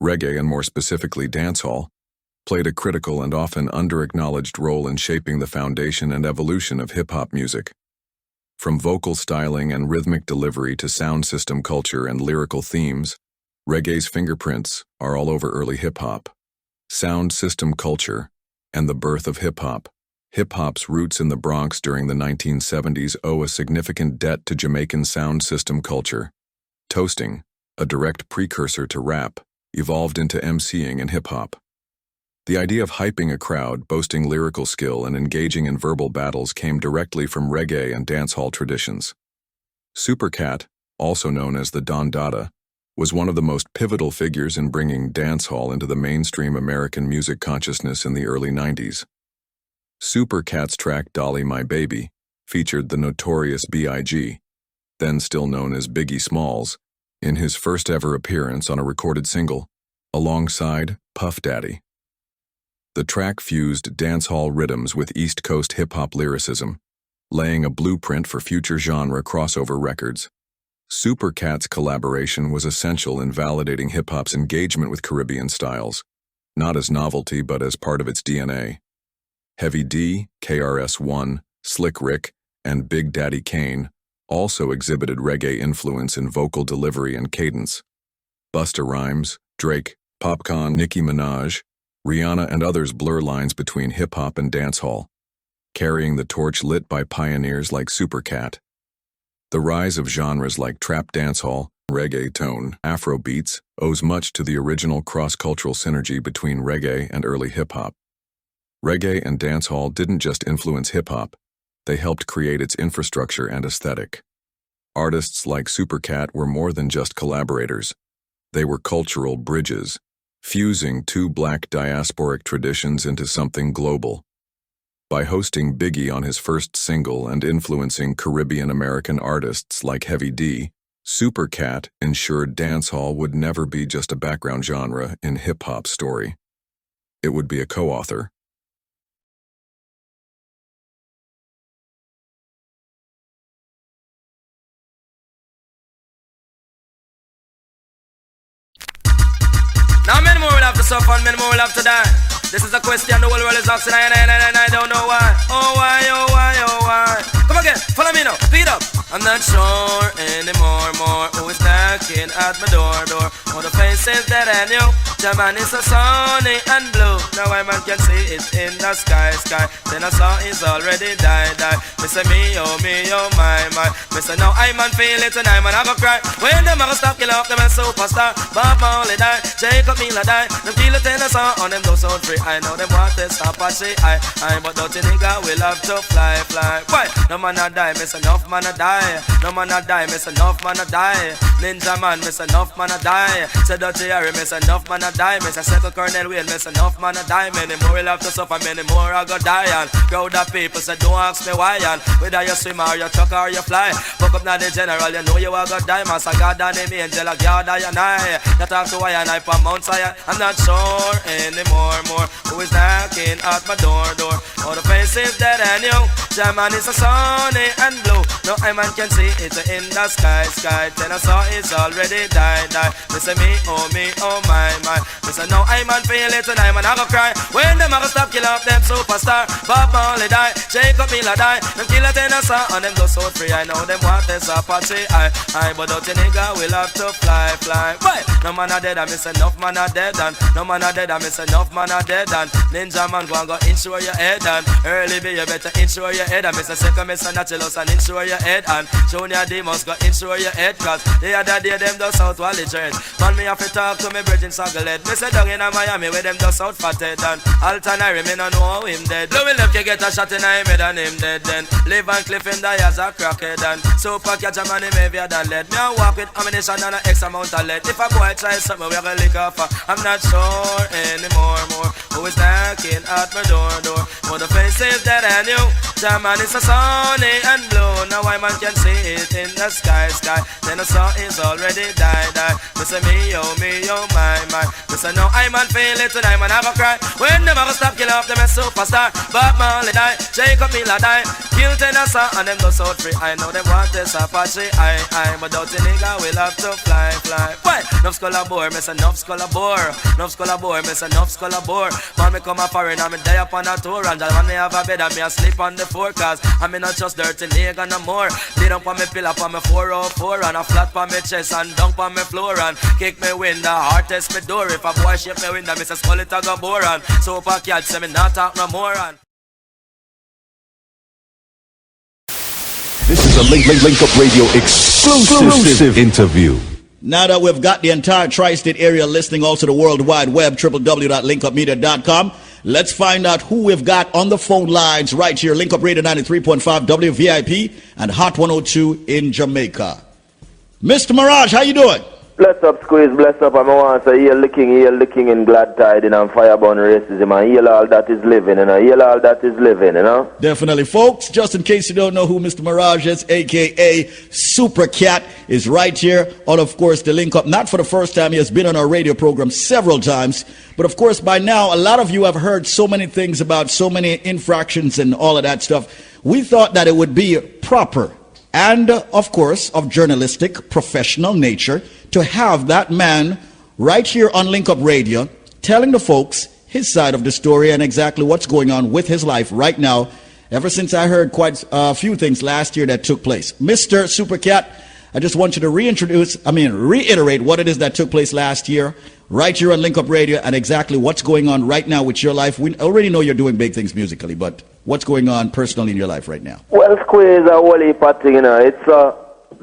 reggae and more specifically dancehall, played a critical and often under-acknowledged role in shaping the foundation and evolution of hip-hop music. From vocal styling and rhythmic delivery to sound system culture and lyrical themes, reggae's fingerprints are all over early hip-hop. Sound system culture and the birth of hip-hop. Hip-hop's roots in the Bronx during the 1970s owe a significant debt to Jamaican sound system culture. Toasting, a direct precursor to rap, evolved into MCing in hip-hop. The idea of hyping a crowd, boasting lyrical skill, and engaging in verbal battles came directly from reggae and dancehall traditions. Supercat, also known as the Don Dada, was one of the most pivotal figures in bringing dancehall into the mainstream American music consciousness in the early 90s. Supercat's track Dolly My Baby featured the notorious B.I.G., then still known as Biggie Smalls, in his first ever appearance on a recorded single, alongside Puff Daddy. The track fused dancehall rhythms with East Coast hip-hop lyricism, laying a blueprint for future genre crossover records. Supercat's collaboration was essential in validating hip-hop's engagement with Caribbean styles, not as novelty but as part of its DNA. Heavy D, KRS-One, Slick Rick, and Big Daddy Kane also exhibited reggae influence in vocal delivery and cadence. Busta Rhymes, Drake, Popcaan, Nicki Minaj, Rihanna and others blur lines between hip-hop and dancehall, carrying the torch lit by pioneers like Supercat. The rise of genres like trap dancehall, reggaeton, Afro beats owes much to the original cross-cultural synergy between reggae and early hip-hop. Reggae and dancehall didn't just influence hip-hop, they helped create its infrastructure and aesthetic. Artists like Supercat were more than just collaborators. They were cultural bridges, fusing two black diasporic traditions into something global. By hosting Biggie on his first single and influencing Caribbean-American artists like Heavy D, Supercat ensured dancehall would never be just a background genre in hip-hop's story. It would be a co-author. Now many more will have to suffer and many more will have to die. This is a question the whole world is asking and I don't know why. Oh why, oh why, oh why. Come again, follow me now, speed up. I'm not sure anymore, who is knocking at my door. All the faces that I knew, the man is so sunny and blue. Now I man can see it in the sky. Then I saw it's already died. Me say me, oh my. Me say now I man feel it and I man I go cry. When them a go stop kill off them a superstar. Bob Marley die, Jacob Miller die. Them feel it in the sun on them those sound free. I know them want to stop and say I but dirty nigga will have to fly. Why? No man a die, miss enough man a die. No man a die, miss enough man a die. Ninja man, miss enough man a die. Say dirty Harry, miss enough man a die. Miss a second Colonel Wayne, miss enough man a die. Many more will have to suffer, many more I go die. And crowd of people say don't ask me why. And whether you swim or you truck or you fly, fuck up now the general, you know you are go die. Master God and him angel a guard I and I. You talk to I and I from Mount Zion. I'm not sure anymore, who is knocking at my door. All the faces that I knew, the man is so sunny and blue. No I man can see it in the sky. Then I saw it's already died. They say me, oh my. They say no I man feel it and I man I go cry. When them a go stop kill off them superstar. Bob Marley die, Jacob Miller die. Them kill it in the sun and them go so free. I know them want this up and say I but out the nigga will have to fly. Why? No man a dead, I miss enough man a dead. And no man a dead, I miss enough man a dead. And Ninja man go and go insure your head. And early be you better insure your head. And Mr. Second, Mr. Naturalist and insure your head. And Junior D must go insure your head. Cause the other day them do South Valley Church. Man me have to talk to me bridge in Sagalhead. Me say down in Miami where them do South Fathead. And Alton Harry me no know how him dead. Louis Left you get a shot in him head and him dead then. Live and Cliff him die as a crackhead. And Super catch a man him heavier than lead. Me a walk with ammunition and an X amount of lead. If a boy try something we a go lick off. I'm not sure anymore, who is knocking at my door. For the faces that I knew, German is a sunny and blue. Now I man can see it in the sky. Then the sun is already died. Listen me, oh my. Listen now, I man feel it tonight, man have a cry. When them ever stop kill off them a superstar. Bob Marley die, Jacob Miller die. Kill Tennessee and them go south free. I know them want this Apache, but don't the nigga will have to fly. Why? Nuff scholar bore, miss enough scholar bore. Nuff scholar bore, miss enough scholar bore. Man me come a foreign and me die up on a tour. And man me have a bed and me a sleep on the forecast. And me not just dirty nigga no more. Lay down on me pillow on me 404. And a flat on me chest and dunk on me floor. And kick me window, heart test me door. If a boy shake me window, me say skull it a go bore. And so if a cat say me not talk no more. And this is a Link Up Radio exclusive interview. Now that we've got the entire tri-state area listening, also the World Wide Web, www.linkupmedia.com, let's find out who we've got on the phone lines right here. Link Up Radio 93.5 WVIP and Hot 102 in Jamaica. Mr. Mirage, how you doing? Bless up, Squeeze, bless up. I'm on say heal the king in glad tiding and fireborn racism and heal all that is living, heal all that is living, Definitely, folks. Just in case you don't know who Mr. Mirage is, a.k.a. Super Cat, is right here on, of course, the Link Up. Not for the first time. He has been on our radio program several times. But, of course, by now, a lot of you have heard so many things about so many infractions and all of that stuff. We thought that it would be proper and, of course, of journalistic, professional nature to have that man right here on Link Up Radio telling the folks his side of the story and exactly what's going on with his life right now, ever since I heard quite a few things last year that took place. Mr. Supercat, I just want you to reiterate what it is that took place last year right here on Link Up Radio and exactly what's going on right now with your life. We already know you're doing big things musically, but what's going on personally in your life right now? Well, Squeeze, a whole heap of thing, it's a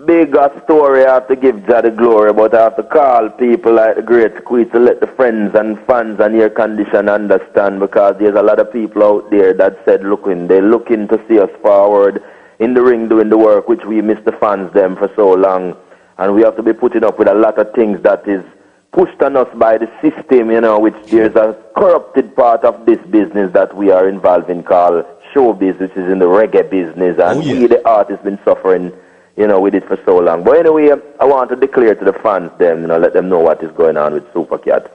big story. I have to give Jah the glory, but I have to call people like the great Squeeze to let the friends and fans and your condition understand, because there's a lot of people out there that said, they're looking to see us forward in the ring doing the work which we missed the fans them for so long, and we have to be putting up with a lot of things that is pushed on us by the system, which there's a corrupted part of this business that we are involved in called showbiz, which is in the reggae business, and we the artists been suffering with it for so long. But anyway, I want to declare to the fans them, let them know what is going on with Supercat.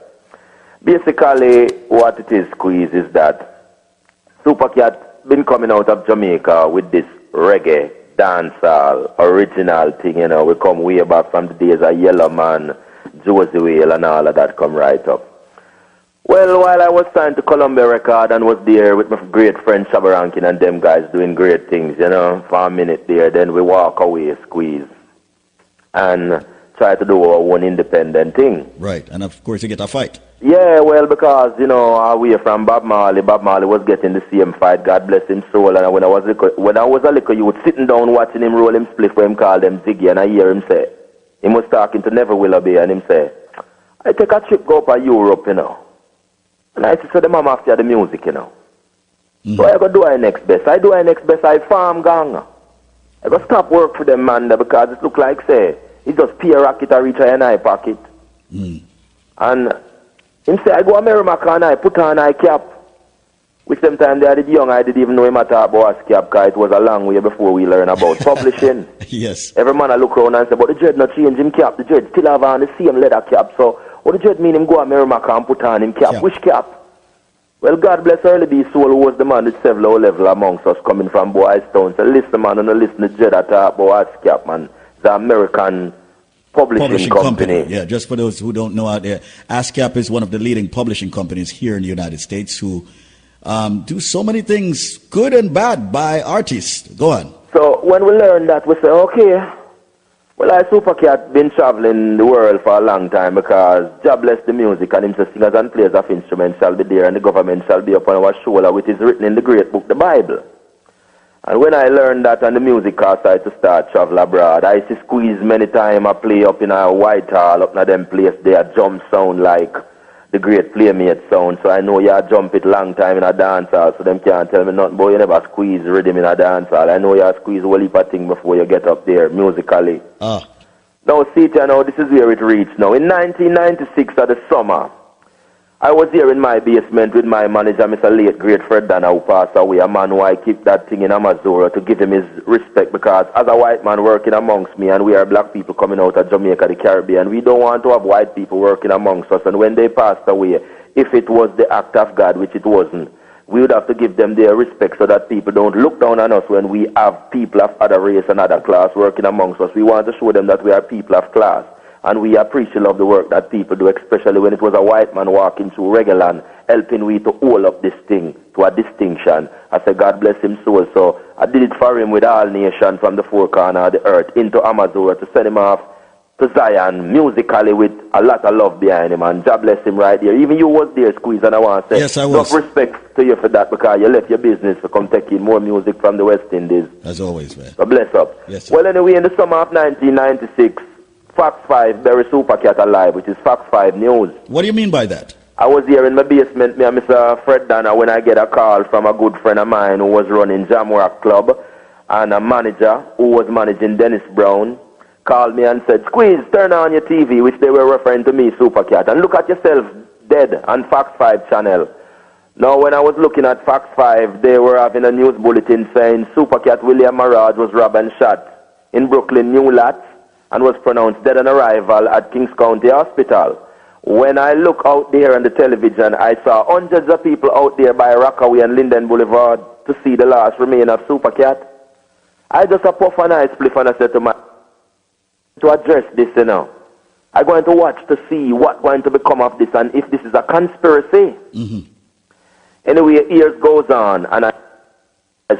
Basically, what it is, Squeeze, is that Supercat been coming out of Jamaica with this reggae, dancehall, original thing, we come way back from the days of Yellow Man, Josie Whale and all of that come right up. Well, while I was signed to Columbia Record and was there with my great friend Shabba Rankin and them guys doing great things, for a minute there, then we walk away, Squeeze, and try to do our own independent thing. Right, and of course you get a fight. Yeah, well, because, away from Bob Marley was getting the same fight, God bless him soul, and when I was a little youth, sitting down watching him roll him spliff where him call them Ziggy, and I hear him say, he was talking to Never Will Obey, and him say, I take a trip go up to Europe, And I said, so the mama after the music, So I go do I next best. I farm gang. I go stop work for them man there because it look like, say, he just pay a rocket or reach in eye pocket. And him say, I go America and I put on eye cap. Which sometimes they are the young, I didn't even know him at all about cap, because it was a long way before we learn about publishing. Yes. Every man I look around and say, but the judge not change him cap. The judge still have on the same leather cap. So what the judge mean him go America and put on him cap? Which cap? Well, God bless Early B Soul, who was the man with several level amongst us coming from Boys Town. So listen, man, and listen to Jed at about cap, man. The American publishing company. Yeah, just for those who don't know out there, ASCAP is one of the leading publishing companies here in the United States who do so many things, good and bad, by artists. Go on. So when we learn that, we say, okay, well, I Supercat been traveling the world for a long time because God bless the music and him say singers and players of instruments shall be there and the government shall be upon our shoulder, which is written in the great book, the Bible. And when I learned that on the music side to start travel abroad, I see Squeeze many times I play up in a Whitehall, up in them place there, jump sound like the great Playmate sound. So I know you jump it long time in a dance hall, so them can't tell me nothing, boy, you never squeeze rhythm in a dance hall. I know you squeeze a whole heap of thing before you get up there, musically. Now, see, this is where it reached now. In 1996 of the summer, I was here in my basement with my manager, Mr. Late Great Fred Dana, who passed away, a man who I keep that thing in Amazura to give him his respect, because as a white man working amongst me, and we are black people coming out of Jamaica, the Caribbean, we don't want to have white people working amongst us. And when they passed away, if it was the act of God, which it wasn't, we would have to give them their respect so that people don't look down on us when we have people of other race and other class working amongst us. We want to show them that we are people of class. And we appreciate of the work that people do, especially when it was a white man walking through Reggae land, helping we to hold up this thing to a distinction. I said, God bless him soul. So I did it for him with all nations from the four corners of the earth into Amazura to send him off to Zion musically with a lot of love behind him. And God bless him right there. Even you was there, Squeeze, and I want to say, yes, I was. enough respect to you for that, because you left your business to come take in more music from the West Indies. As always, man. So bless up. Yes, sir. Well, anyway, in the summer of 1996, Fox 5 bury Supercat alive, which is Fox 5 News. What do you mean by that? I was here in my basement, me and Mr. Fred Dana, when I get a call from a good friend of mine who was running Jamrock Club, and a manager who was managing Dennis Brown called me and said, Squeeze, turn on your TV, which they were referring to me, Supercat, and look at yourself dead on Fox 5 channel. Now, when I was looking at Fox 5, they were having a news bulletin saying Supercat William Maraj was robbed and shot in Brooklyn, New Lat, and was pronounced dead on arrival at Kings County Hospital. When I look out there on the television, I saw hundreds of people out there by Rockaway and Linden Boulevard to see the last remain of Supercat. I just a puff and I spliff and I said to address this, you know. I'm going to watch to see what's going to become of this and if this is a conspiracy. Mm-hmm. Anyway, years goes on, and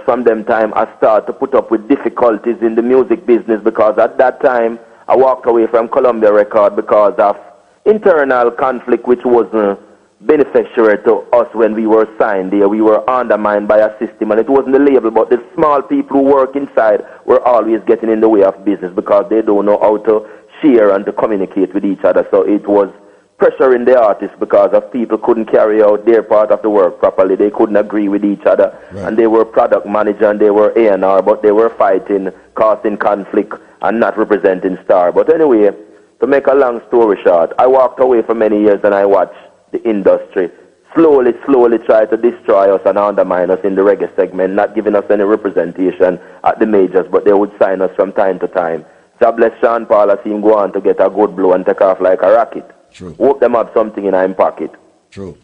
from them time I start to put up with difficulties in the music business, because at that time I walked away from Columbia Record because of internal conflict which wasn't beneficiary to us when we were signed there. We were undermined by a system, and it wasn't the label, but the small people who work inside were always getting in the way of business because they don't know how to share and to communicate with each other. So it was pressuring the artists because of people couldn't carry out their part of the work properly. They couldn't agree with each other. Right. And they were product manager and they were A&R, but they were fighting, causing conflict and not representing Star. But anyway, to make a long story short, I walked away for many years and I watched the industry slowly try to destroy us and undermine us in the reggae segment, not giving us any representation at the majors, but they would sign us from time to time. God bless Sean Paul, I see him go on to get a good blow and take off like a rocket. True. Hope them have something in his pocket. True.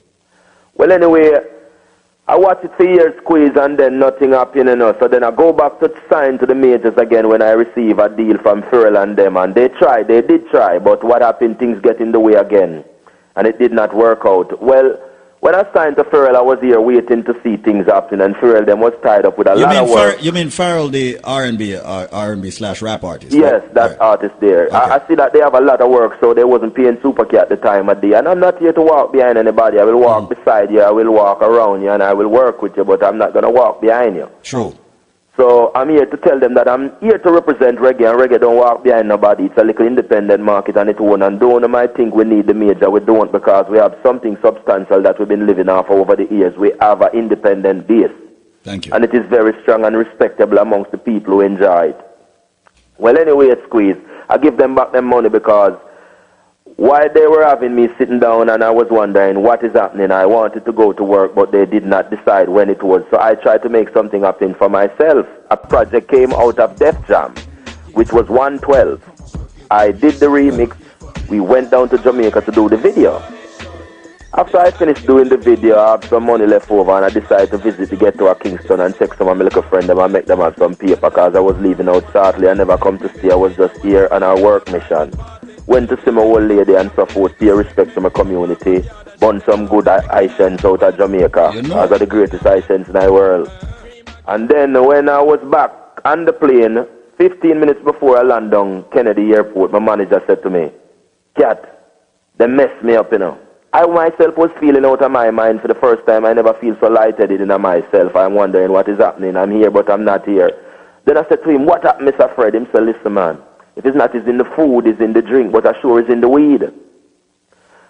Well, anyway, I watched it for years, Squeeze, and then nothing happened, you know. So then I go back to sign to the majors again when I receive a deal from Pharrell and them. And they did try, but what happened, things get in the way again. And it did not work out. Well, when I signed to Pharrell, I was here waiting to see things happen, and Pharrell then was tied up with a lot of work. You mean Pharrell, the R&B / rap artist? Yes, right? that artist there. Okay. I see that they have a lot of work, so they wasn't paying Supercat at the time of day. And I'm not here to walk behind anybody. I will walk beside you, I will walk around you, and I will work with you, but I'm not going to walk behind you. True. So I'm here to tell them that I'm here to represent reggae, and reggae don't walk behind nobody. It's a little independent market on its own, and don't might think we need the major. We don't, because we have something substantial that we've been living off over the years. We have an independent base. Thank you. And it is very strong and respectable amongst the people who enjoy it. Well, anyway, Squeeze, I give them back their money because while they were having me sitting down and I was wondering what is happening, I wanted to go to work, but they did not decide when it was. So I tried to make something happen for myself. A project came out of Def Jam, which was 112. I did the remix. We went down to Jamaica to do the video. After I finished doing the video, I had some money left over and I decided to visit to get to a Kingston and check some of my little friends and make them have some paper because I was leaving out shortly. I never come to stay. I was just here on our work mission. Went to see my old lady and so forth, pay respect to my community, bun some good Haitians out of Jamaica, as are the greatest Haitians in the world. And then when I was back on the plane, 15 minutes before I land on Kennedy Airport, my manager said to me, Cat, they messed me up, you know. I myself was feeling out of my mind for the first time. I never feel so lightheaded in myself. I'm wondering what is happening. I'm here, but I'm not here. Then I said to him, what happened, Mr. Fred? He said, listen, man. If it's not, it's in the food, it's in the drink, but I sure it's in the weed.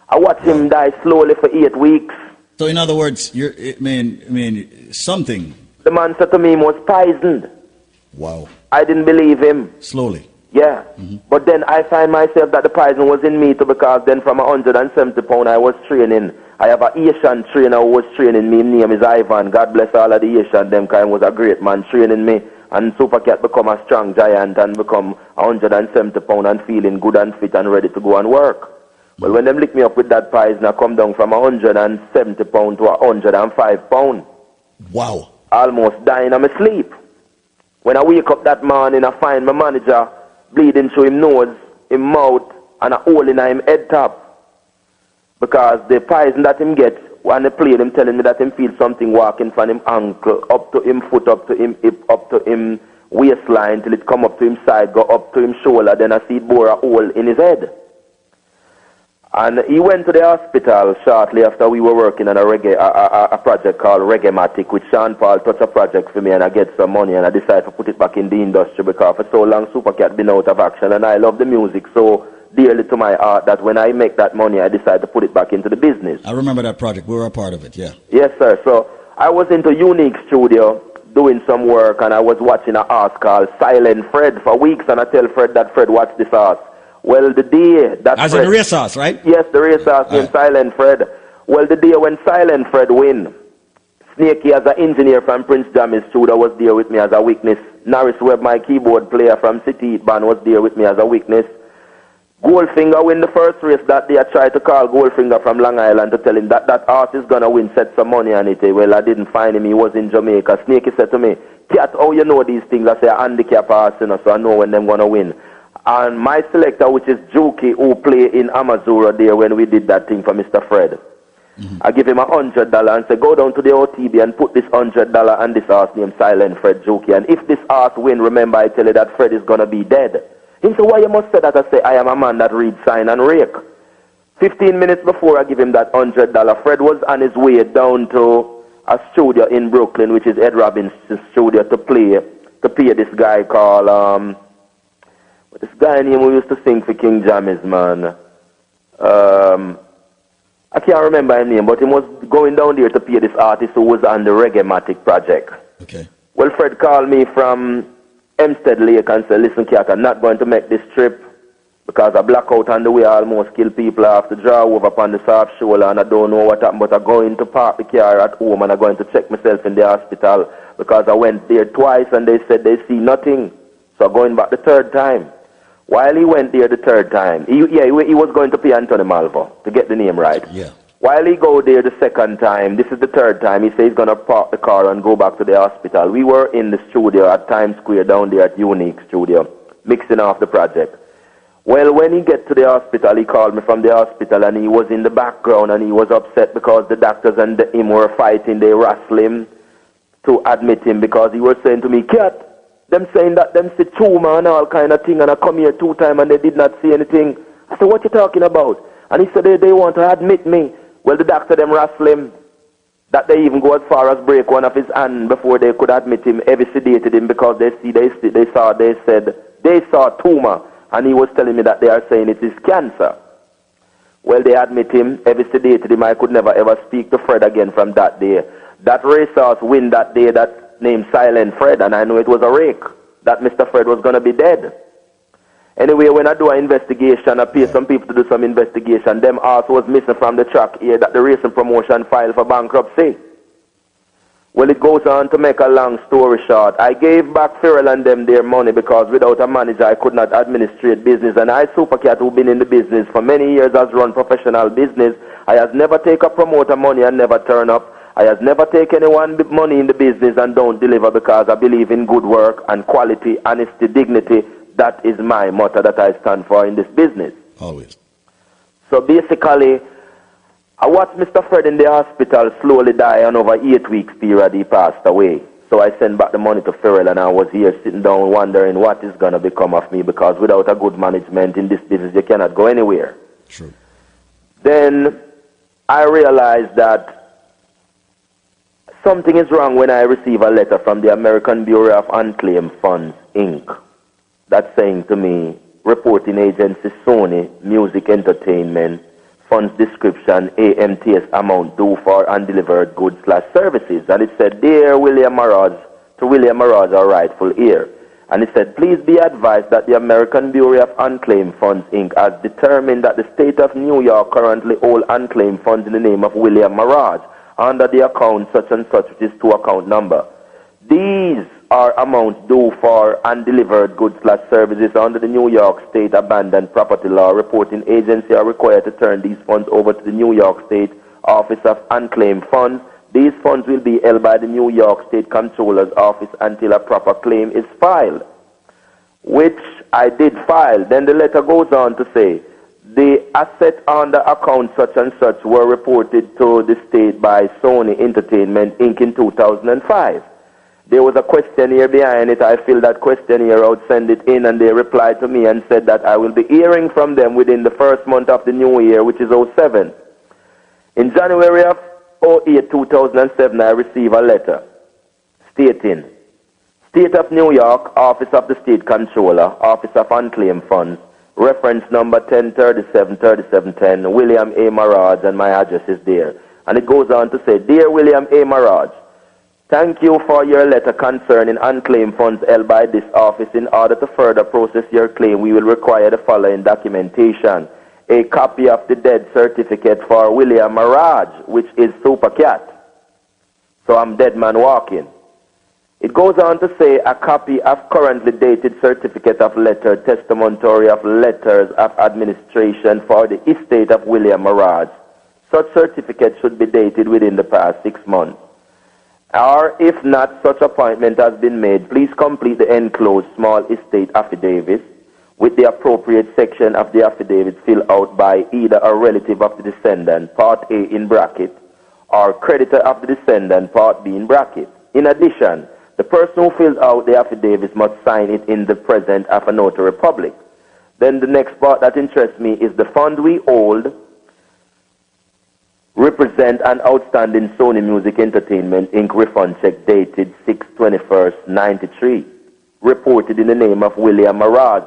I watched him die slowly for 8 weeks. So in other words, something. The man said to me he was poisoned. Wow. I didn't believe him. Slowly. Yeah. Mm-hmm. But then I find myself that the poison was in me too, because then from 170 pounds I was training I have an Asian trainer who was training me. His name is Ivan. God bless all of the Asian. Them kind was a great man training me. And Supercat become a strong giant and become 170 pounds and feeling good and fit and ready to go and work. Well, when them lick me up with that pies, I come down from 170 pounds to 105 pounds. Wow. Almost dying in my sleep. When I wake up that morning, I find my manager bleeding through his nose, his mouth, and a hole in his head top. Because the poison that him get, when they play, him telling me that him feel something walking from him ankle, up to him foot, up to him hip, up to him waistline, till it come up to him side, go up to him shoulder, then I see it bore a hole in his head. And he went to the hospital shortly after we were working on a project called Reggae-matic, which Sean Paul touched a project for me, and I get some money, and I decided to put it back in the industry because for so long Supercat been out of action, and I love the music so dearly to my heart that when I make that money, I decide to put it back into the business. I remember that project. We were a part of it, yeah. Yes, sir. So I was into Unique Studio doing some work, and I was watching an horse called Silent Fred for weeks, and I tell Fred that, Fred, watch this horse. Well, the day that As Fred, in race horse, right? Yes, the race horse named Silent Fred. Well, the day when Silent Fred win, Snakey as an engineer from Prince Jammy's studio was there with me as a witness. Norris Webb, my keyboard player from City Heat Band, was there with me as a witness. Goldfinger win the first race that day. I tried to call Goldfinger from Long Island to tell him that that horse is going to win, set some money on it. Well, I didn't find him. He was in Jamaica. Snakey said to me, Cat, how you know these things? I say, handicap horse, you know, so I know when they're going to win. And my selector, which is Juki, who play in Amazura there when we did that thing for Mr. Fred, I give him $100 and say, go down to the OTB and put this $100 on this horse named Silent Fred Juki. And if this horse win, remember I tell you that Fred is going to be dead. He said, why you must say that? I say, I am a man that reads sign and rake. 15 minutes before I give him that $100, Fred was on his way down to a studio in Brooklyn, which is Ed Robbins' studio, to pay this guy called, this guy name who used to sing for King Jammys, man. I can't remember his name, but he was going down there to pay this artist who was on the Reggae-matic project. Okay. Well, Fred called me from Hempstead Lake and said, listen, Cat, I'm not going to make this trip because I blackout on the way. I almost kill people. I have to drive over upon the soft shoulder and I don't know what happened, but I'm going to park the car at home and I'm going to check myself in the hospital because I went there twice and they said they see nothing. So I'm going back the third time. While he went there the third time, he was going to pay Anthony Malvo, to get the name right. Yeah. While he go there the second time, this is the third time, he says he's going to park the car and go back to the hospital. We were in the studio at Times Square down there at Unique Studio, mixing off the project. Well, when he get to the hospital, he called me from the hospital and he was in the background and he was upset because the doctors and him were fighting. They wrestled him to admit him because he was saying to me, Cat, them saying that them see tumor and all kind of thing, and I come here 2 times and they did not see anything. I said, what you talking about? And he said, they want to admit me. Well, the doctor them wrestle him, that they even go as far as break one of his hand before they could admit him, heavy sedated him because they said they saw tumor, and he was telling me that they are saying it is cancer. Well, they admit him, heavy sedated him. I could never ever speak to Fred again from that day. That racehorse win that day, that named Silent Fred, and I knew it was a rake, that Mr. Fred was going to be dead. Anyway, when I do an investigation, I pay some people to do some investigation. Them also was missing from the track here that the racing promotion filed for bankruptcy. Well, it goes on to make a long story short. I gave back Farrell and them their money because without a manager, I could not administrate business. And I, Supercat, who've been in the business for many years, has run professional business. I has never take a promoter money and never turn up. I has never taken anyone money in the business and don't deliver because I believe in good work and quality, honesty, dignity. That is my motto that I stand for in this business. Always. So basically, I watched Mr. Fred in the hospital slowly die, and over 8 weeks period he passed away. So I sent back the money to Farrell and I was here sitting down wondering what is going to become of me because without a good management in this business you cannot go anywhere. True. Then I realized that something is wrong when I receive a letter from the American Bureau of Unclaimed Funds, Inc. That's saying to me, reporting agency Sony Music Entertainment, funds description, AMTS amount due for undelivered goods/services. And it said, Dear William Maraz, to William Maraz, our rightful heir, And he said, please be advised that the American Bureau of Unclaimed Funds, Inc. has determined that the state of New York currently holds unclaimed funds in the name of William Maraj under the account such and such, which is to account number. These are amounts due for undelivered goods/services under the New York State Abandoned Property Law. Reporting agency are required to turn these funds over to the New York State Office of Unclaimed Funds. These funds will be held by the New York State Comptroller's Office until a proper claim is filed, which I did file. Then the letter goes on to say, the assets under account such and such were reported to the state by Sony Entertainment, Inc. in 2005. There was a questionnaire behind it. I filled that questionnaire out, send it in, and they replied to me and said that I will be hearing from them within the first month of the new year, which is 07. In January of 08, 2007, I received a letter stating, State of New York, Office of the State Comptroller, Office of Unclaimed Funds, reference number 1037-3710, William A. Maraj, and my address is there. And it goes on to say, Dear William A. Maraj, thank you for your letter concerning unclaimed funds held by this office. In order to further process your claim, we will require the following documentation. A copy of the death certificate for William Maraj, which is Super Cat. So I'm dead man walking. It goes on to say a copy of currently dated certificate of letter, testamentary of letters of administration for the estate of William Maraj. Such certificate should be dated within the past 6 months. Or if not, such appointment has been made, please complete the enclosed small estate affidavit with the appropriate section of the affidavit filled out by either a relative of the descendant, Part A in bracket, or creditor of the descendant, Part B in bracket. In addition, the person who fills out the affidavit must sign it in the presence of a notary public. Then the next part that interests me is the fund we hold represent an outstanding Sony Music Entertainment Inc. refund check dated 6/21/93, reported in the name of William Maraj.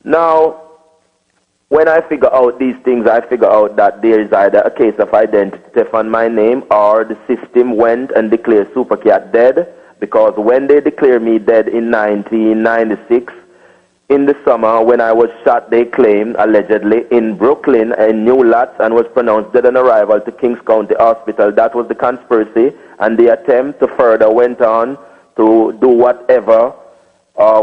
Now, when I figure out these things, I figure out that there is either a case of identity theft on my name, or the system went and declared Super Cat dead, because when they declared me dead in 1996, in the summer when I was shot, they claimed, allegedly, in Brooklyn, in New Lots, and was pronounced dead on arrival to Kings County Hospital. That was the conspiracy, and the attempt to further went on to do whatever,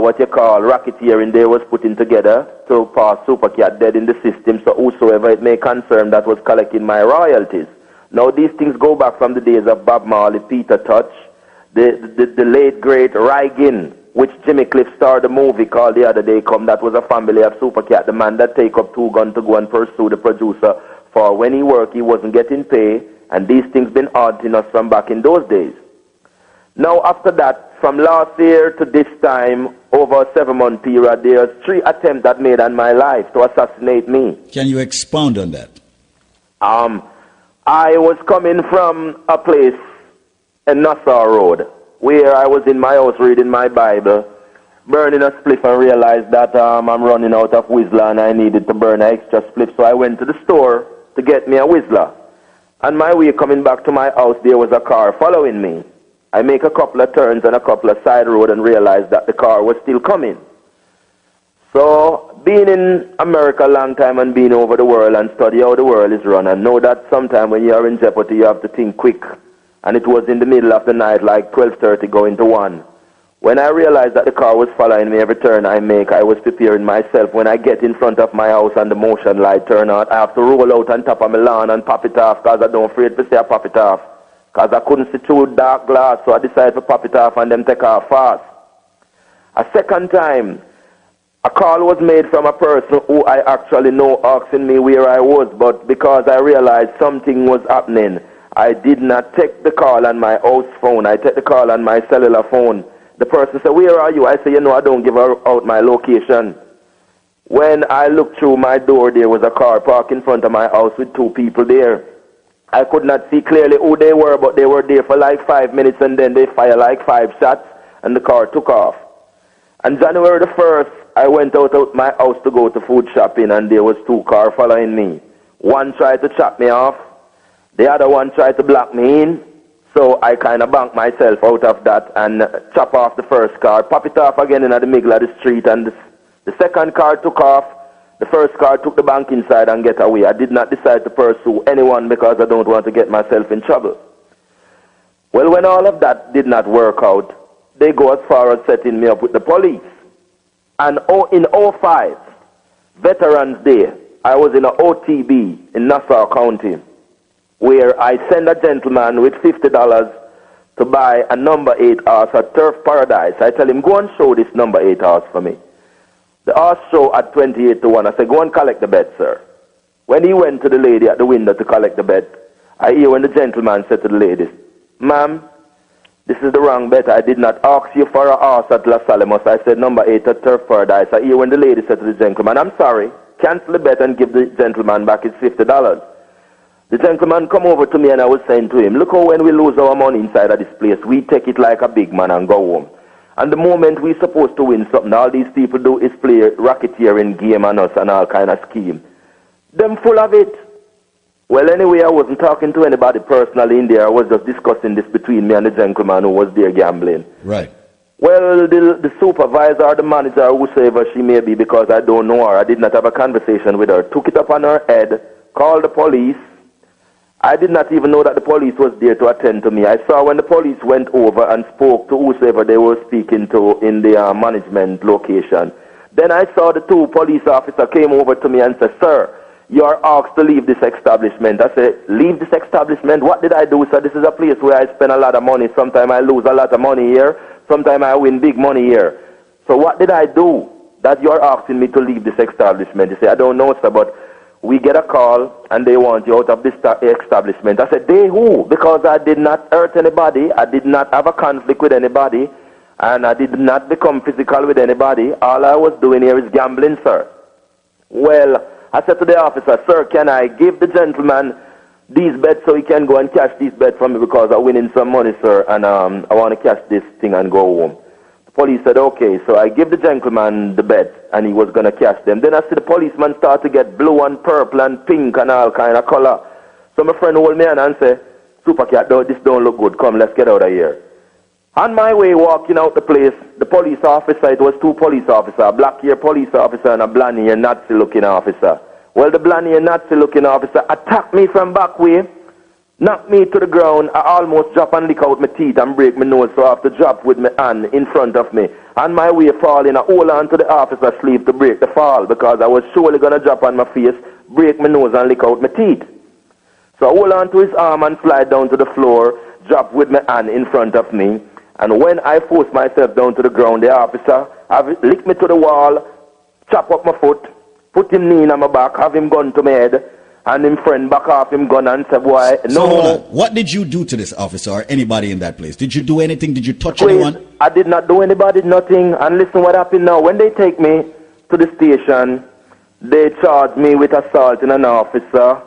what you call racketeering they was putting together to pass Super Cat dead in the system, so whosoever it may concern that was collecting my royalties. Now these things go back from the days of Bob Marley, Peter Touch, the late great Reggae, which Jimmy Cliff starred a movie called The Other Day Come. That was a family of Super Cat, the man that take up 2 guns to go and pursue the producer for when he worked he wasn't getting pay, and these things been haunting us from back in those days. Now after that, from last year to this time, over a 7-month period, there's 3 attempts that made on my life to assassinate me. Can you expound on that? I was coming from a place in Nassau Road, where I was in my house reading my Bible, burning a spliff, and realized that I'm running out of Whistler and I needed to burn an extra spliff. So I went to the store to get me a Whistler. On my way coming back to my house, there was a car following me. I make a couple of turns and a couple of side roads and realized that the car was still coming. So, being in America a long time and being over the world and study how the world is run, and know that sometime when you are in jeopardy, you have to think quick. And it was in the middle of the night, like 12:30 going to 1. When I realized that the car was following me every turn I make, I was preparing myself. When I get in front of my house and the motion light turn on, I have to roll out on top of my lawn and pop it off, because I don't afraid to say I pop it off. Because I couldn't see through dark glass, so I decided to pop it off and then take off fast. A second time, a call was made from a person who I actually know asking me where I was, but because I realized something was happening, I did not take the call on my house phone. I took the call on my cellular phone. The person said, where are you? I said, I don't give out my location. When I looked through my door, there was a car parked in front of my house with 2 people there. I could not see clearly who they were, but they were there for like 5 minutes, and then they fired like 5 shots, and the car took off. On January the 1st, I went out of my house to go to food shopping, and there was 2 cars following me. One tried to chop me off. The other one tried to block me in. So I kind of banked myself out of that and chop off the first car, pop it off again in the middle of the street, and the second car took off. The first car took the bank inside and get away. I did not decide to pursue anyone because I don't want to get myself in trouble. Well, when all of that did not work out, they go as far as setting me up with the police. And in 2005, Veterans Day, I was in an OTB in Nassau County, where I send a gentleman with $50 to buy a number 8 horse at Turf Paradise. I tell him, go and show this number 8 horse for me. The horse show at 28 to 1. I said, go and collect the bet, sir. When he went to the lady at the window to collect the bet, I hear when the gentleman said to the lady, ma'am, this is the wrong bet. I did not ask you for a horse at Los Alamos. I said number 8 at Turf Paradise. I hear when the lady said to the gentleman, I'm sorry, cancel the bet and give the gentleman back his $50. The gentleman come over to me and I was saying to him, look how when we lose our money inside of this place, we take it like a big man and go home. And the moment we're supposed to win something, all these people do is play racketeering game on us and all kind of scheme. Them full of it. Well, anyway, I wasn't talking to anybody personally in there. I was just discussing this between me and the gentleman who was there gambling. Right. Well, the supervisor or the manager, whoever she may be, because I don't know her, I did not have a conversation with her, took it up on her head, called the police. I did not even know that the police was there to attend to me. I saw when the police went over and spoke to whoever they were speaking to in the management location. Then I saw the 2 police officers came over to me and said, sir, you are asked to leave this establishment. I said, leave this establishment? What did I do, sir? This is a place where I spend a lot of money. Sometimes I lose a lot of money here. Sometimes I win big money here. So what did I do that you are asking me to leave this establishment? He said, I don't know, sir, but we get a call and they want you out of this establishment. I said, they who? Because I did not hurt anybody. I did not have a conflict with anybody. And I did not become physical with anybody. All I was doing here is gambling, sir. Well, I said to the officer, sir, can I give the gentleman these bets so he can go and cash these bets from me because I'm winning some money, sir, and I want to cash this thing and go home. The police said, okay, so I give the gentleman the bet and he was going to cash them. Then I see the policeman start to get blue and purple and pink and all kind of color. So my friend hold me and say, Super Cat, this don't look good. Come, let's get out of here. On my way walking out the place, the police officer, it was 2 police officers, a black-hair police officer and a blonde-hair Nazi-looking officer. Well, the blonde-hair Nazi-looking officer attacked me from back way, knocked me to the ground. I almost drop and lick out my teeth and break my nose, so I have to drop with my hand in front of me. On my way falling, I hold on to the officer's sleeve to break the fall because I was surely going to drop on my face, break my nose and lick out my teeth. So I hold on to his arm and slide down to the floor, drop with my hand in front of me. And when I force myself down to the ground, the officer have licked me to the wall, chop up my foot, put him knee on my back, have him gun to my head, and him friend back off him gun and say, boy, no. So what did you do to this officer or anybody in that place? Did you do anything? Did you touch anyone? I did not do anybody, nothing. And listen what happened now. When they take me to the station, they charge me with assaulting an officer,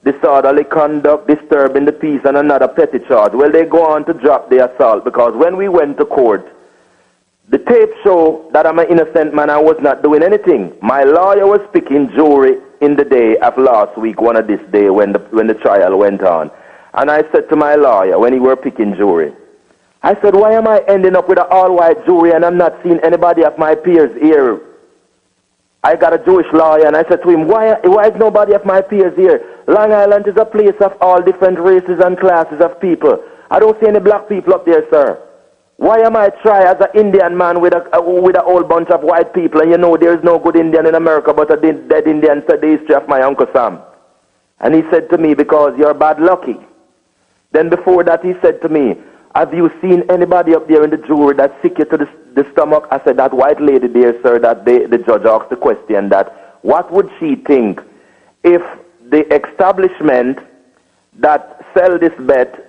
disorderly conduct, disturbing the peace, and another petty charge. Well, they go on to drop the assault because when we went to court, the tape show that I'm an innocent man. I was not doing anything. My lawyer was picking jury in the day of last week, one of this day when the trial went on. And I said to my lawyer when he were picking jury, I said, why am I ending up with an all-white jury and I'm not seeing anybody of my peers here? I got a Jewish lawyer and I said to him, why is nobody of my peers here? Long Island is a place of all different races and classes of people. I don't see any black people up there, sir. Why am I try as an Indian man with a whole bunch of white people? And you know there is no good Indian in America but a dead Indian, said the history of my Uncle Sam. And he said to me, because you're bad lucky. Then before that he said to me, have you seen anybody up there in the jury that sick you to the stomach? I said, that white lady there, sir, that the judge asked the question that what would she think if the establishment that sell this bet,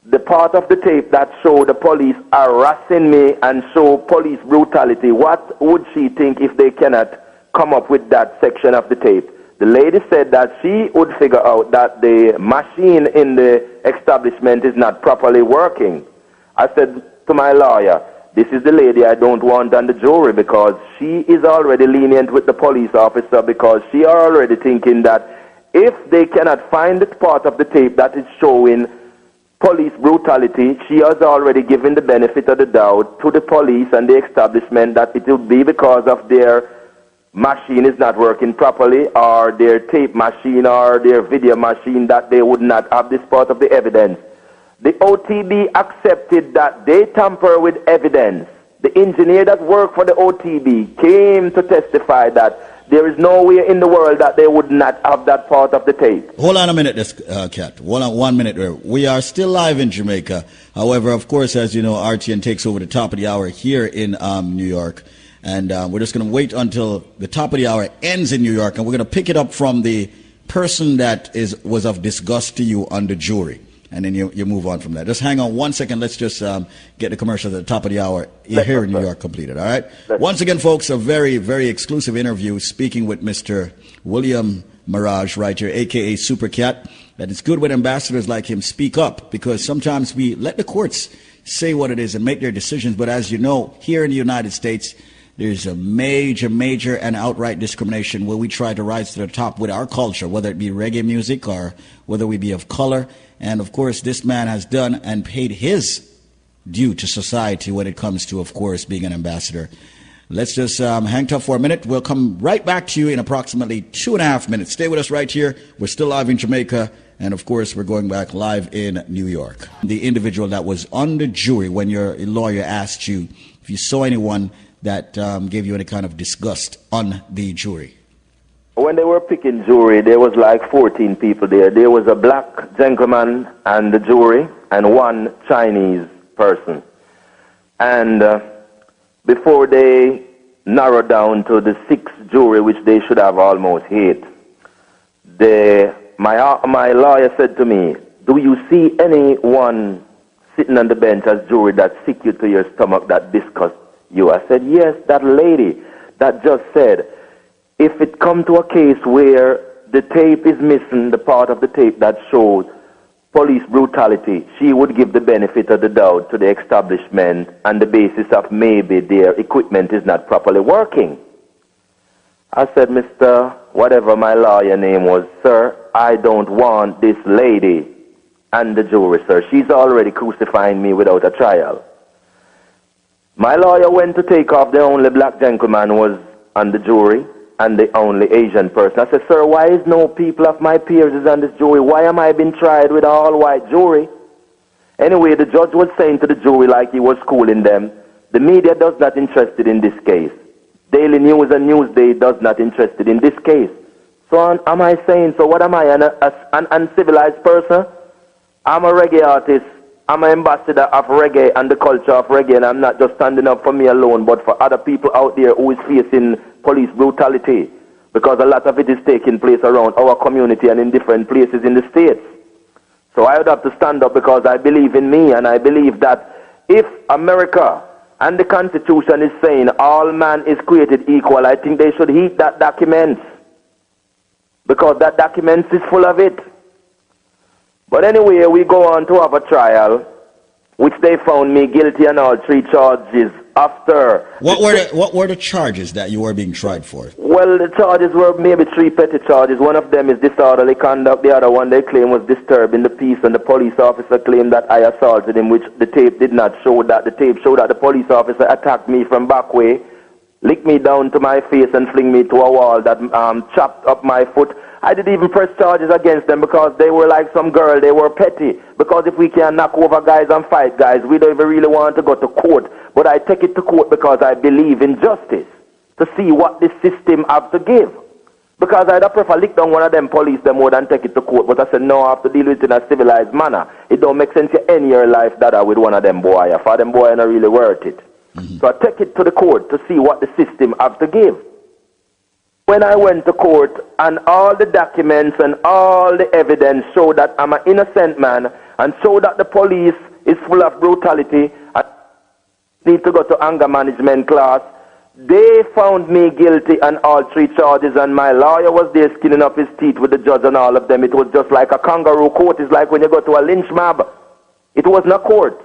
the part of the tape that show the police harassing me and show police brutality, what would she think if they cannot come up with that section of the tape? The lady said that she would figure out that the machine in the establishment is not properly working. I said to my lawyer, this is the lady I don't want on the jury because she is already lenient with the police officer because she are already thinking that if they cannot find the part of the tape that is showing police brutality, she has already given the benefit of the doubt to the police and the establishment that it will be because of their machine is not working properly, or their tape machine or their video machine, that they would not have this part of the evidence. The OTB accepted that they tamper with evidence. The engineer that worked for the OTB came to testify that there is no way in the world that they would not have that part of the tape. Hold on a minute, Kat. Hold on 1 minute there. We are still live in Jamaica. However, of course, as you know, RTN takes over the top of the hour here in New York. And we're just going to wait until the top of the hour ends in New York. And we're going to pick it up from the person that was of disgust to you on the jury. And then you move on from that. Just hang on 1 second. Let's just get the commercial at the top of the hour here in New York completed. All right? Once again, folks, a very, very exclusive interview speaking with Mr. William Mirage right here, a.k.a. Super Cat. That it's good when ambassadors like him speak up, because sometimes we let the courts say what it is and make their decisions. But as you know, here in the United States, there's a major and outright discrimination where we try to rise to the top with our culture, whether it be reggae music or whether we be of color. And, of course, this man has done and paid his due to society when it comes to, of course, being an ambassador. Let's just hang tough for a minute. We'll come right back to you in approximately 2.5 minutes. Stay with us right here. We're still live in Jamaica. And, of course, we're going back live in New York. The individual that was on the jury when your lawyer asked you if you saw anyone that gave you any kind of disgust on the jury. When they were picking jury, there was like 14 people there. There was a black gentleman and the jury and one Chinese person. And before they narrowed down to the 6th jury, which they should have almost hit, my lawyer said to me, "Do you see anyone sitting on the bench as jury that sick you to your stomach, that disgust you?" I said, "Yes, that lady that just said, if it come to a case where the tape is missing, the part of the tape that shows police brutality, she would give the benefit of the doubt to the establishment on the basis of maybe their equipment is not properly working." I said, "Mr. whatever my lawyer name was, sir, I don't want this lady and the jury, sir. She's already crucifying me without a trial." My lawyer went to take off. The only black gentleman was on the jury and the only Asian person. I said, "Sir, why is no people of my peers is on this jury? Why am I being tried with an all-white jury?" Anyway, the judge was saying to the jury, like he was schooling them, the media does not interested in this case. Daily News and Newsday does not interested in this case. So am I saying, so what am I, an uncivilized person? I'm a reggae artist. I'm an ambassador of reggae and the culture of reggae, and I'm not just standing up for me alone, but for other people out there who is facing police brutality, because a lot of it is taking place around our community and in different places in the States. So I would have to stand up because I believe in me, and I believe that if America and the Constitution is saying all man is created equal, I think they should heed that document, because that document is full of it. But anyway, we go on to have a trial, which they found me guilty on all 3 charges after. What were the charges that you were being tried for? Well, the charges were maybe 3 petty charges. One of them is disorderly conduct. The other one they claim was disturbing the peace, and the police officer claimed that I assaulted him, which the tape did not show that. The tape showed that the police officer attacked me from back way, licked me down to my face and fling me to a wall that chopped up my foot. I didn't even press charges against them because they were like some girl. They were petty. Because if we can knock over guys and fight guys, we don't even really want to go to court. But I take it to court because I believe in justice, to see what this system have to give. Because I'd prefer lick down one of them police them more than take it to court. But I said, no, I have to deal with it in a civilized manner. It don't make sense to end your life that with one of them boy. For them boy, not really worth it. Mm-hmm. So I take it to the court to see what the system have to give. When I went to court, and all the documents and all the evidence show that I'm an innocent man, and show that the police is full of brutality, I need to go to anger management class, they found me guilty on all 3 charges, and my lawyer was there skinning up his teeth with the judge and all of them. It was just like a kangaroo court. It's like when you go to a lynch mob. It wasn't a court.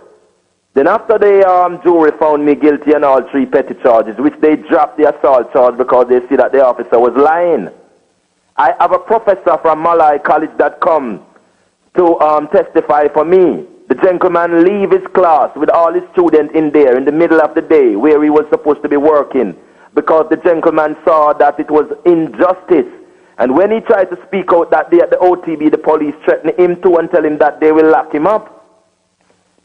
Then after the jury found me guilty on all 3 petty charges, which they dropped the assault charge because they see that the officer was lying. I have a professor from Malay College that come to testify for me. The gentleman leave his class with all his students in there in the middle of the day where he was supposed to be working because the gentleman saw that it was injustice. And when he tried to speak out that day at the OTB, the police threatened him too and tell him that they will lock him up.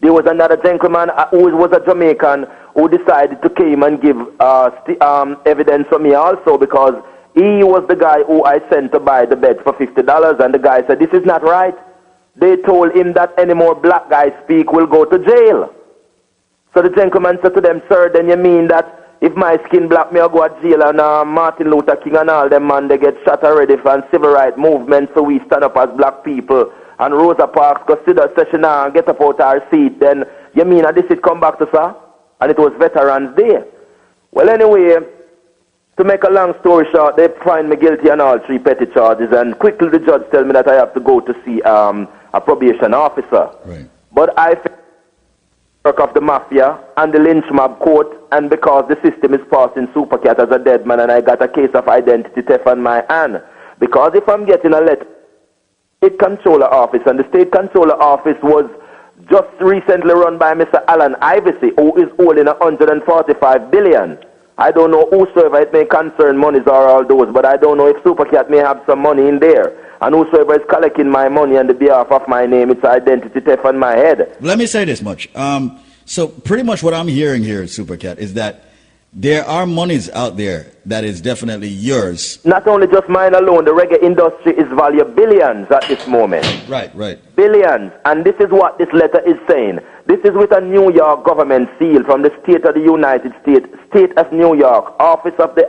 There was another gentleman who was a Jamaican who decided to come and give evidence for me also because he was the guy who I sent to buy the bed for $50, and the guy said, this is not right. They told him that any more black guys speak will go to jail. So the gentleman said to them, sir, then you mean that if my skin black, me I'll go to jail, and Martin Luther King and all them man, they get shot already for civil rights movement, so we stand up as black people. And Rosa Parks consider session and get up out our seat, then you mean that this it come back to sir? And it was Veterans Day. Well, anyway, to make a long story short, they find me guilty on all 3 petty charges, and quickly the judge tell me that I have to go to see a probation officer. Right. But I work of the mafia and the lynch mob court, and because the system is passing Supercat as a dead man, and I got a case of identity theft on my hand. Because if I'm getting a letter, State Controller Office, and the State Controller Office was just recently run by Mr. Alan Iversey, who is holding $145 billion. I don't know whosoever it may concern monies or all those, but I don't know if Supercat may have some money in there. And whosoever is collecting my money on the behalf of my name, it's identity theft on my head. Let me say this much. So pretty much what I'm hearing here at Supercat is that there are monies out there that is definitely yours. Not only just mine alone, the reggae industry is valued billions at this moment. Right, right. Billions. And this is what this letter is saying. This is with a New York government seal from the state of the United States, State of New York, Office of the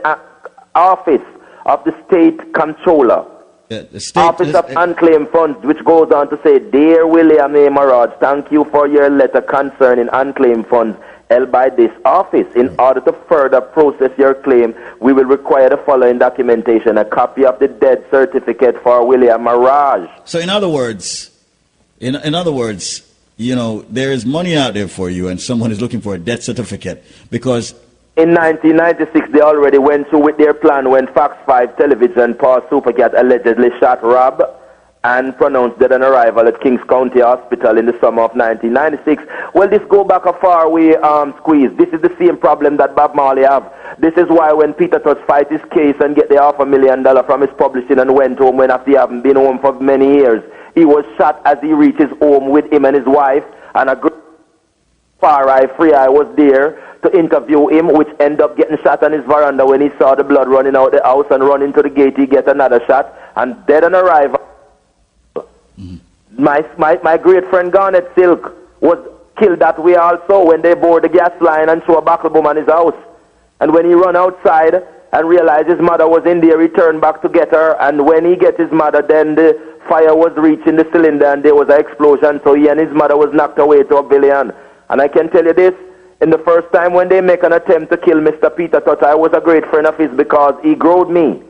State Controller. The state, Office of Unclaimed Funds, which goes on to say, Dear William A. Maraj, thank you for your letter concerning unclaimed funds held by this office. In order to further process your claim, we will require the following documentation: a copy of the death certificate for William Maraj. So in other words, you know, there is money out there for you, and someone is looking for a death certificate because in 1996, they already went through with their plan when Fox 5 Television, Paul Supercat, allegedly shot Rob and pronounced dead on arrival at Kings County Hospital in the summer of 1996. Well, this go back a far way squeeze. This is the same problem that Bob Marley have. This is why when Peter Tosh fight his case and get the $500,000 from his publishing and went home when after he haven't been home for many years, he was shot as he reached his home with him and his wife, and a good Far Eye, Free Eye was there to interview him, which ended up getting shot on his veranda when he saw the blood running out the house and running to the gate. He get another shot and dead on arrival. My great friend Garnet Silk was killed that way also when they bored the gas line and threw a buckle bomb on his house. And when he run outside and realized his mother was in there, he turned back to get her. And when he get his mother, then the fire was reaching the cylinder and there was an explosion. So he and his mother was knocked away to oblivion. And I can tell you this, in the first time when they make an attempt to kill Mr. Peter Tosh, I was a great friend of his because he growed me.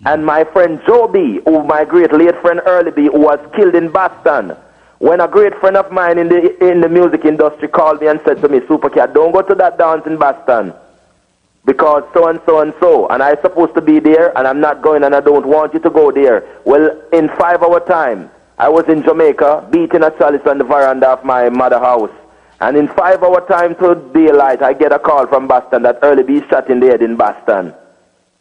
And my friend Joe B, who my great late friend Early B, who was killed in Boston, when a great friend of mine in the music industry called me and said to me, Supercat, don't go to that dance in Boston because so and so and so, and I'm supposed to be there and I'm not going and I don't want you to go there. Well, in 5 hour time, I was in Jamaica beating a chalice on the veranda of my mother's house. And in 5 hour time to daylight, I get a call from Boston that Early B shot in the head in Boston.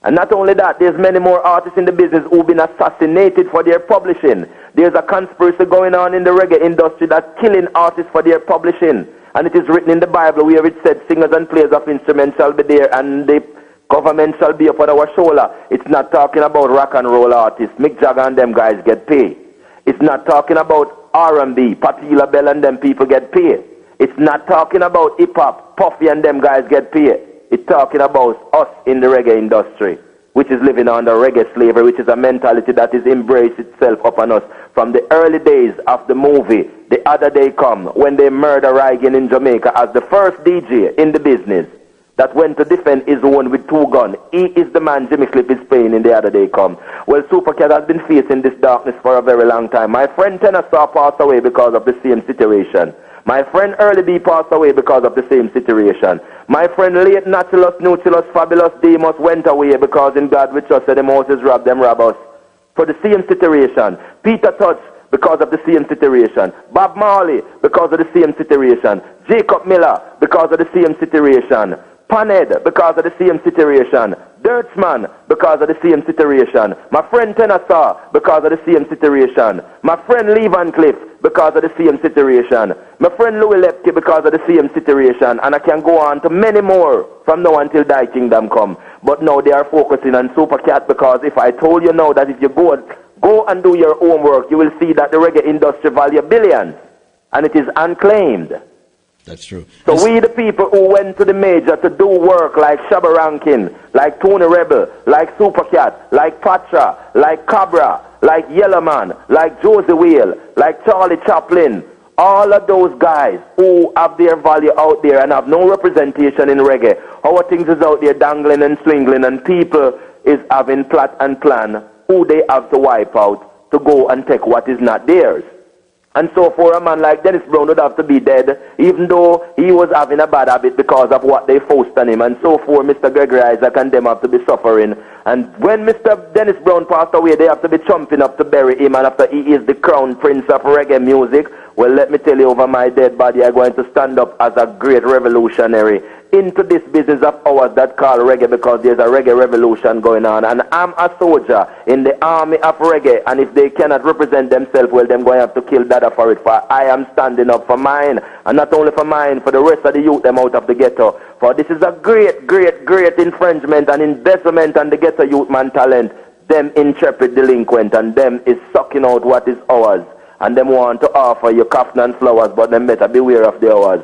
And not only that, there's many more artists in the business who've been assassinated for their publishing. There's a conspiracy going on in the reggae industry that's killing artists for their publishing. And it is written in the Bible where it said singers and players of instruments shall be there and the government shall be upon our shoulder. It's not talking about rock and roll artists. Mick Jagger and them guys get paid. It's not talking about R&B. Patti LaBelle and them people get paid. It's not talking about hip-hop. Puffy and them guys get paid. It's talking about us in the reggae industry, which is living under reggae slavery, which is a mentality that is embraced itself upon us from the early days of the movie The Other Day Come, when they murder Reggae in Jamaica as the first DJ in the business that went to defend his own with 2 guns. He is the man Jimmy Cliff is playing in The Other Day Come. Well, Supercat has been facing this darkness for a very long time. My friend Tennessee passed away because of the same situation. My friend Early B passed away because of the same situation. My friend late Nautilus, Nautilus, Fabulous Demus went away because in God we trust that the Moses robbed them rob us. For the same situation. Peter Tosh because of the same situation. Bob Marley, because of the same situation. Jacob Miller, because of the same situation. Panhead, because of the same situation. Dirtsman, because of the same situation. My friend Tenasaw, because of the same situation. My friend Lee Van Cliff, because of the same situation. My friend Louis Lepke, because of the same situation. And I can go on to many more from now until Thy Kingdom come. But now they are focusing on Supercat, because if I told you now that if you go and do your homework, you will see that the reggae industry value billions. And it is unclaimed. That's true. So we the people who went to the major to do work like Shabba Rankin, like Tony Rebel, like Supercat, like Patra, like Cabra, like Yellowman, like Josie Whale, like Charlie Chaplin, all of those guys who have their value out there and have no representation in reggae. Our things is out there dangling and swingling, and people is having plot and plan who they have to wipe out to go and take what is not theirs. And so for a man like Dennis Brown would have to be dead, even though he was having a bad habit because of what they forced on him. And so for Mr. Gregory Isaac and them have to be suffering. And when Mr. Dennis Brown passed away, they have to be chomping up to bury him. And after he is the crown prince of reggae music, well, let me tell you, over my dead body, I'm going to stand up as a great revolutionary into this business of ours that call reggae, because there's a reggae revolution going on. And I'm a soldier in the army of reggae, and if they cannot represent themselves, well, they're going to have to kill Dada for it. For I am standing up for mine, and not only for mine, for the rest of the youth them out of the ghetto. For this is a great, great, great infringement and investment on the ghetto youth man talent. Them intrepid delinquent, and them is sucking out what is ours. And them want to offer you cotton and flowers, but them better beware of the hours.